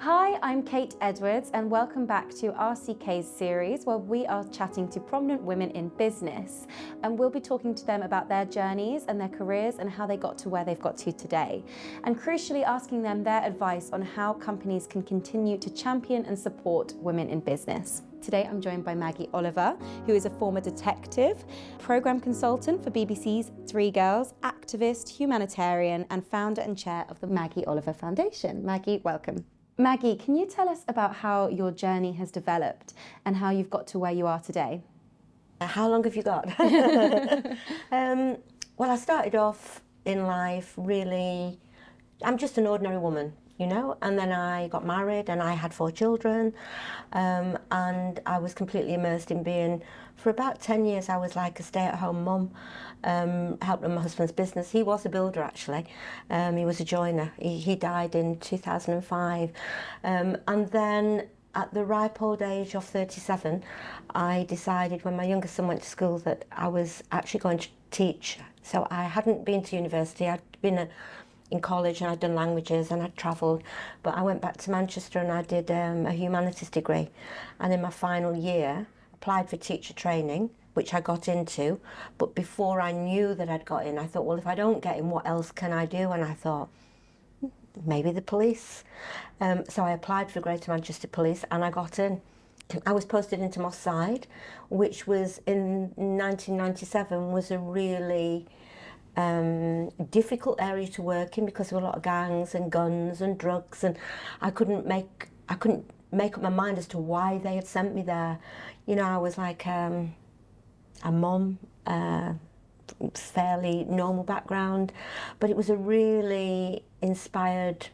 Hi, I'm Kate Edwards and welcome back to RCK's series where we are chatting to prominent women in business, and we'll be talking to them about their journeys and their careers and how they got to where they've got to today, and crucially asking them their advice on how companies can continue to champion and support women in business. Today I'm joined by Maggie Oliver, who is a former detective, program consultant for BBC's Three Girls, activist, humanitarian and founder and chair of the Maggie Oliver Foundation. Maggie, welcome. Maggie, can you tell us about how your journey has developed and how you've got to where you are today? How long have you got? Well, I started off in life really, I'm just an ordinary woman, you know, and then I got married and I had 4 children, and I was completely immersed in being, for about 10 years I was like a stay-at-home mum, helped run my husband's business. He was a builder actually, he was a joiner. He died in 2005, and then at the ripe old age of 37, I decided when my youngest son went to school that I was actually going to teach. So I hadn't been to university, I'd been in college and I'd done languages and I'd travelled, but I went back to Manchester and I did a humanities degree, and in my final year applied for teacher training, which I got into, but before I knew that I'd got in, I thought, well, if I don't get in, what else can I do? And I thought, maybe the police. So I applied for Greater Manchester Police and I got in. I was posted into Moss Side, which was in 1997 was a really difficult area to work in because there were a lot of gangs and guns and drugs, and I couldn't make up my mind as to why they had sent me there. You know, I was like a mum, fairly normal background, but it was a really inspired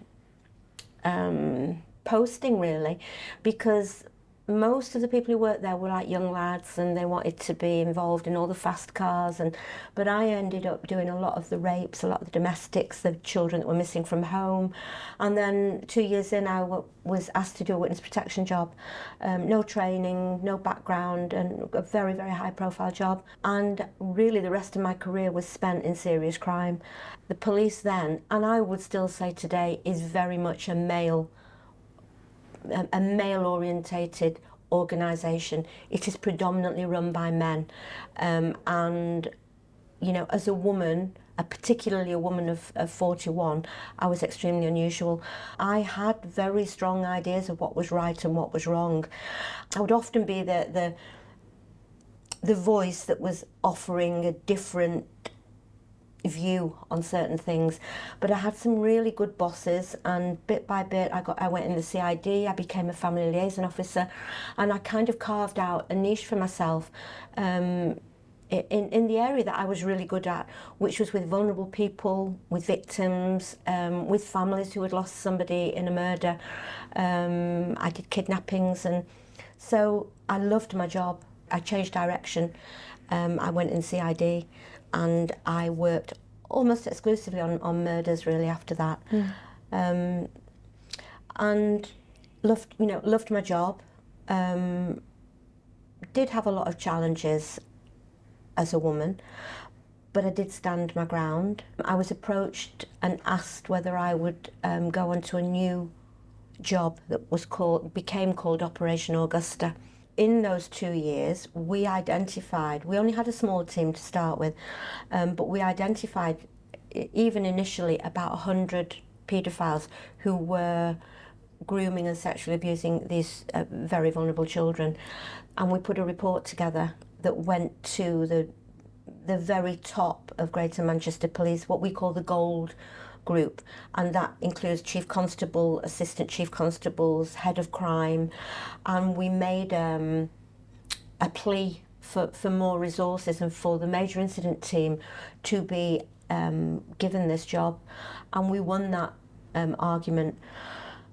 posting really, because most of the people who worked there were like young lads and they wanted to be involved in all the fast cars, but I ended up doing a lot of the rapes, a lot of the domestics, the children that were missing from home. And then 2 years in I was asked to do a witness protection job, no training, no background, and a very, very high profile job. And really the rest of my career was spent in serious crime. The police then, and I would still say today, is very much a male orientated organisation. It is predominantly run by men, and you know, as a woman, particularly a woman of 41, I was extremely unusual. I had very strong ideas of what was right and what was wrong. I would often be the voice that was offering a different view on certain things, but I had some really good bosses, and bit by bit I went in the CID, I became a family liaison officer, and I kind of carved out a niche for myself in the area that I was really good at, which was with vulnerable people, with victims, with families who had lost somebody in a murder. I did kidnappings, and so I loved my job. I changed direction. I went in CID and I worked almost exclusively on murders really after that. And loved my job. Did have a lot of challenges as a woman, but I did stand my ground. I was approached and asked whether I would go on to a new job that became called Operation Augusta. In those 2 years, we only had a small team to start with, but we identified, even initially, about 100 paedophiles who were grooming and sexually abusing these very vulnerable children. And we put a report together that went to the very top of Greater Manchester Police, what we call the Gold Group, and that includes Chief Constable, Assistant Chief Constables, Head of Crime, and we made a plea for more resources and for the Major Incident Team to be given this job, and we won that argument.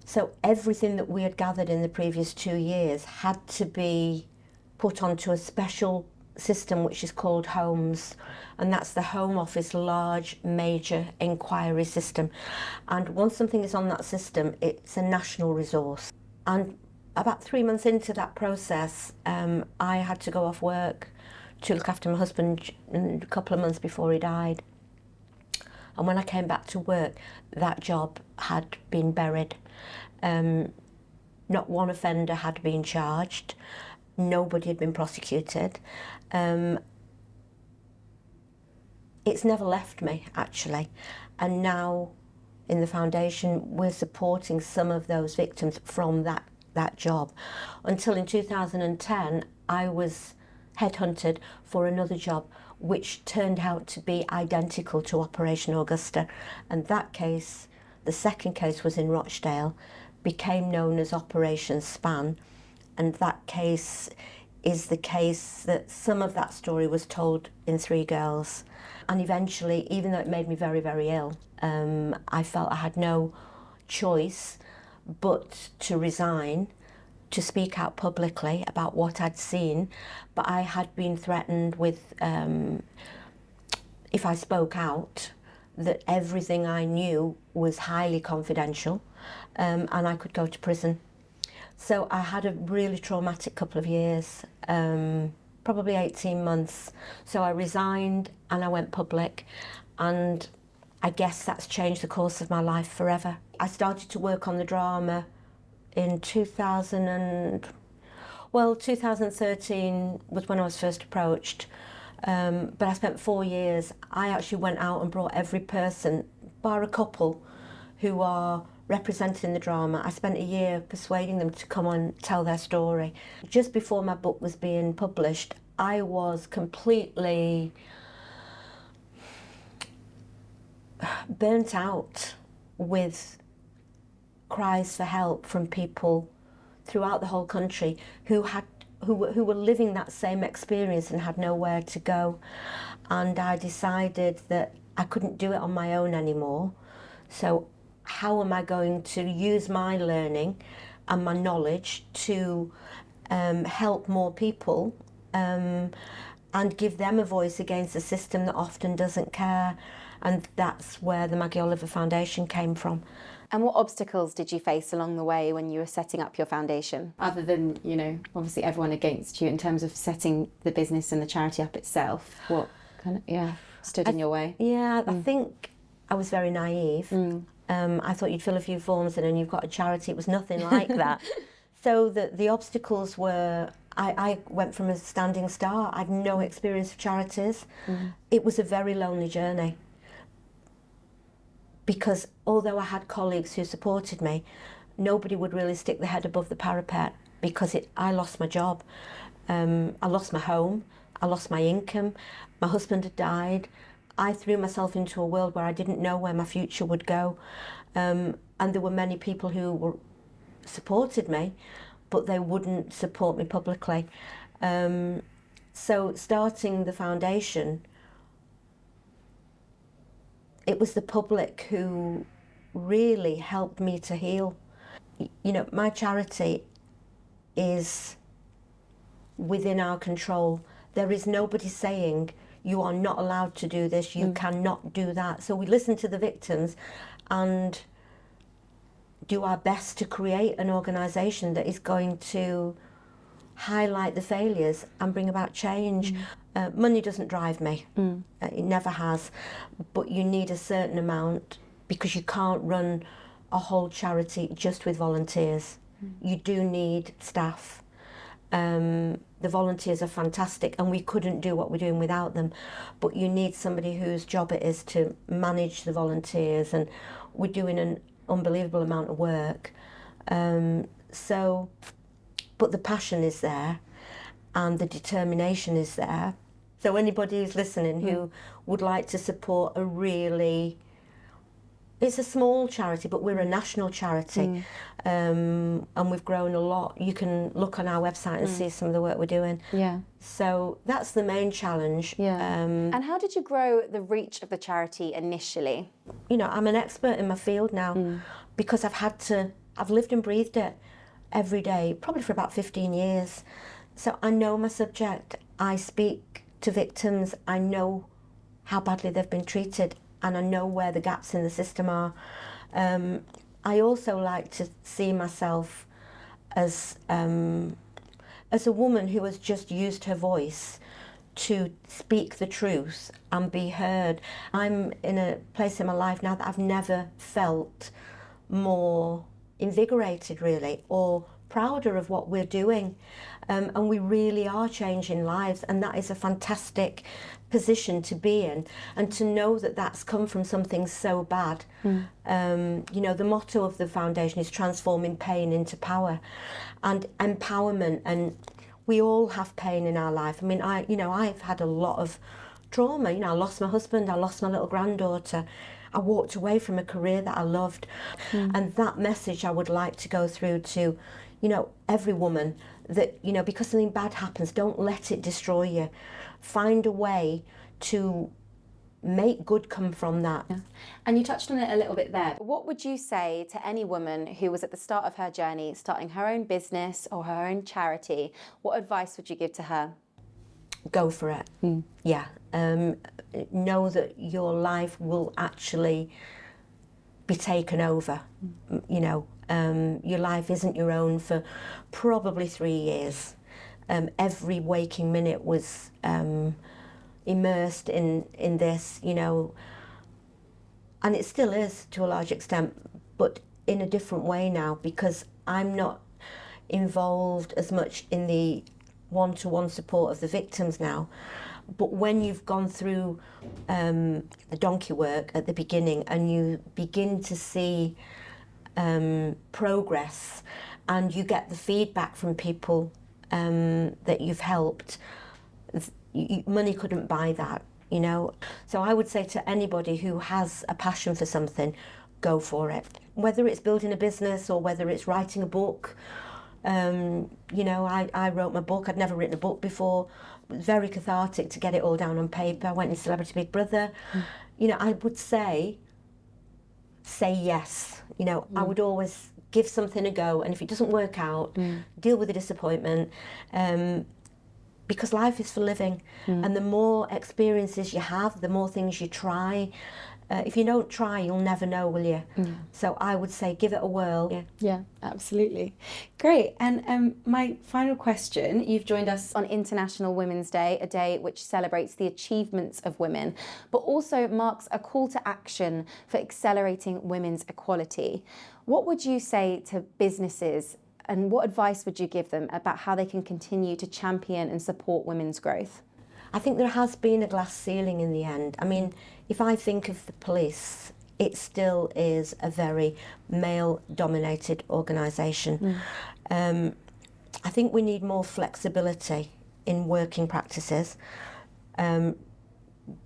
So everything that we had gathered in the previous 2 years had to be put onto a special system which is called HOMES, and that's the Home Office Large Major Inquiry System. And once something is on that system, it's a national resource. And about 3 months into that process, I had to go off work to look after my husband a couple of months before he died. And when I came back to work, that job had been buried. Not one offender had been charged. Nobody had been prosecuted. It's never left me, actually. And now in the foundation, we're supporting some of those victims from that job. Until in 2010, I was headhunted for another job, which turned out to be identical to Operation Augusta. And that case, the second case, was in Rochdale, became known as Operation Span. And that case is the case that some of that story was told in Three Girls. And eventually, even though it made me very, very ill, I felt I had no choice but to resign, to speak out publicly about what I'd seen. But I had been threatened with, if I spoke out, that everything I knew was highly confidential, and I could go to prison. So I had a really traumatic couple of years, probably 18 months. So I resigned and I went public, and I guess that's changed the course of my life forever. I started to work on the drama in 2013 was when I was first approached. But I spent 4 years. I actually went out and brought every person, bar a couple, who are represented in the drama. I spent a year persuading them to come and tell their story. Just before my book was being published, I was completely burnt out with cries for help from people throughout the whole country who were living that same experience and had nowhere to go. And I decided that I couldn't do it on my own anymore. So how am I going to use my learning and my knowledge to help more people and give them a voice against a system that often doesn't care? And that's where the Maggie Oliver Foundation came from. And what obstacles did you face along the way when you were setting up your foundation? Other than, obviously everyone against you in terms of setting the business and the charity up itself, what kind of, stood in your way? Yeah, I think I was very naive. I thought you'd fill a few forms in and you've got a charity. It was nothing like that. So the obstacles were, I went from a standing start. I had no experience of charities. It was a very lonely journey. Because although I had colleagues who supported me, nobody would really stick their head above the parapet because I lost my job. I lost my home. I lost my income. My husband had died. I threw myself into a world where I didn't know where my future would go. And there were many people who supported me, but they wouldn't support me publicly. So starting the foundation, it was the public who really helped me to heal. My charity is within our control. There is nobody saying, you are not allowed to do this, you cannot do that. So we listen to the victims and do our best to create an organisation that is going to highlight the failures and bring about change. Money doesn't drive me, it never has, but you need a certain amount because you can't run a whole charity just with volunteers. You do need staff. The volunteers are fantastic and we couldn't do what we're doing without them, but you need somebody whose job it is to manage the volunteers, and we're doing an unbelievable amount of work. But the passion is there and the determination is there. So anybody who's listening who would like to support it's a small charity, but we're a national charity, and we've grown a lot. You can look on our website and see some of the work we're doing. Yeah. So that's the main challenge. Yeah. And how did you grow the reach of the charity initially? I'm an expert in my field now because I've lived and breathed it every day, probably for about 15 years. So I know my subject. I speak to victims. I know how badly they've been treated, and I know where the gaps in the system are. I also like to see myself as a woman who has just used her voice to speak the truth and be heard. I'm in a place in my life now that I've never felt more invigorated, really, or prouder of what we're doing, and we really are changing lives, and that is a fantastic position to be in, and to know that that's come from something so bad. You know, the motto of the foundation is transforming pain into power and empowerment, and we all have pain in our life. I mean, I've had a lot of trauma. You know, I lost my husband, I lost my little granddaughter, I walked away from a career that I loved. And that message I would like to go through to, you know, every woman, that, you know, because something bad happens, don't let it destroy you. Find a way to make good come from that. Yeah. And you touched on it a little bit there. What would you say to any woman who was at the start of her journey, starting her own business or her own charity? What advice would you give to her? Go for it. Yeah. Know that your life will actually be taken over. You know, your life isn't your own for probably 3 years. Every waking minute was immersed in this, you know, and it still is to a large extent, but in a different way now, because I'm not involved as much in the one-to-one support of the victims now. But when you've gone through the donkey work at the beginning, and you begin to see progress, and you get the feedback from people that you've helped, money couldn't buy that, you know. So I would say to anybody who has a passion for something, go for it. Whether it's building a business or whether it's writing a book. You know, I wrote my book. I'd never written a book before. It was very cathartic to get it all down on paper. I went in Celebrity Big Brother. You know, I would say yes. You know, I would always give something a go, and if it doesn't work out, deal with the disappointment. Because life is for living, and the more experiences you have, the more things you try. If you don't try, you'll never know, will you? So I would say give it a whirl. Yeah, absolutely. Great. And my final question, you've joined us on International Women's Day, a day which celebrates the achievements of women, but also marks a call to action for accelerating women's equality. What would you say to businesses, and what advice would you give them about how they can continue to champion and support women's growth? I think there has been a glass ceiling in the end. I mean, if I think of the police, it still is a very male-dominated organisation. I think we need more flexibility in working practices,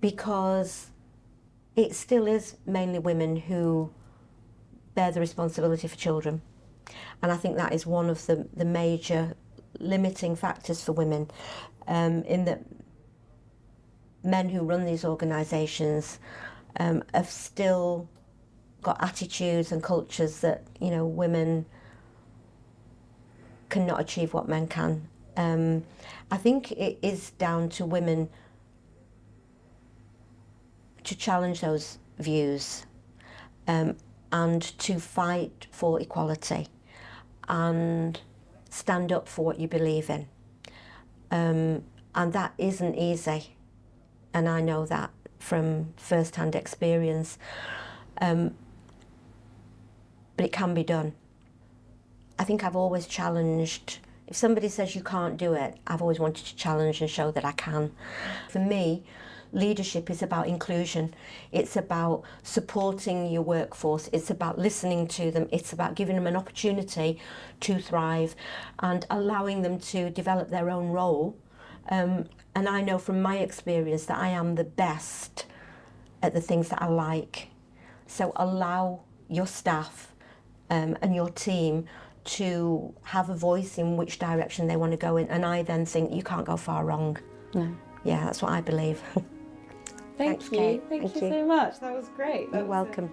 because it still is mainly women who bear the responsibility for children. And I think that is one of the major limiting factors for women, in that men who run these organisations have still got attitudes and cultures that, you know, women cannot achieve what men can. I think it is down to women to challenge those views, and to fight for equality and stand up for what you believe in. And that isn't easy. And I know that from first-hand experience, but it can be done. I think I've always challenged, if somebody says you can't do it, I've always wanted to challenge and show that I can. For me, leadership is about inclusion. It's about supporting your workforce. It's about listening to them. It's about giving them an opportunity to thrive and allowing them to develop their own role. And I know from my experience that I am the best at the things that I like. So allow your staff and your team to have a voice in which direction they want to go in. And I then think you can't go far wrong. No. Yeah, that's what I believe. Thanks, Kate. Thank you so much. That was great. You're welcome.